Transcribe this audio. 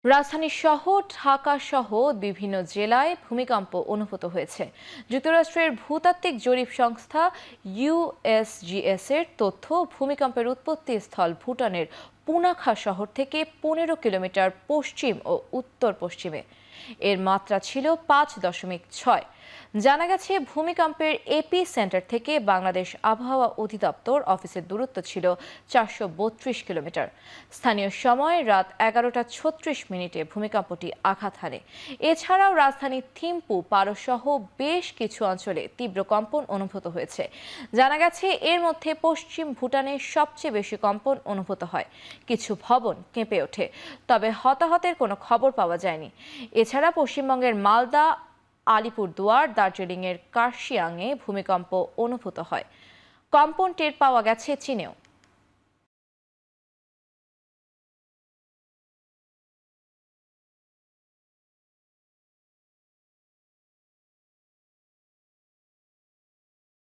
রাজধানী শহর ঢাকা সহ বিভিন্ন জেলায় ভূমিকম্প অনুভূত হয়েছে। যুক্তরাষ্ট্রের ভূতাত্ত্বিক জরিপ সংস্থা ইউএসজিএস এর তথ্য, ভূমিকম্পের উৎপত্তি স্থল ভুটানের পুনাখা শহর থেকে 15 কিলোমিটার পশ্চিম ও উত্তর পশ্চিমে। এর মাত্রা ছিল 5.6। জানা গেছে, ভূমিকম্পের এপি সেন্টার থেকে বাংলাদেশ আবহাওয়া অধিদপ্তর অফিসের দূরত্ব ছিল 432 কিলোমিটার। স্থানীয় সময় রাত 11টা 36 মিনিটে ভূমিকম্পটি আঘাত হানে। এছাড়াও রাজধানী থিম্পু, পারো সহ বেশ কিছু অঞ্চলে তীব্র কম্পন অনুভূত হয়েছে। জানা গেছে, এর মধ্যে পশ্চিম ভুটানে সবচেয়ে বেশি কম্পন অনুভূত হয়। কিছু ভবন কেঁপে ওঠে, তবে হতাহতের কোনো খবর পাওয়া যায়নি। এছাড়া পশ্চিমবঙ্গের মালদা, আলিপুরদুয়ার, দার্জিলিংয়ের কার্শিয়াংয়ে ভূমিকম্প অনুভূত হয়। কম্পন টের পাওয়া গেছে চীনেও।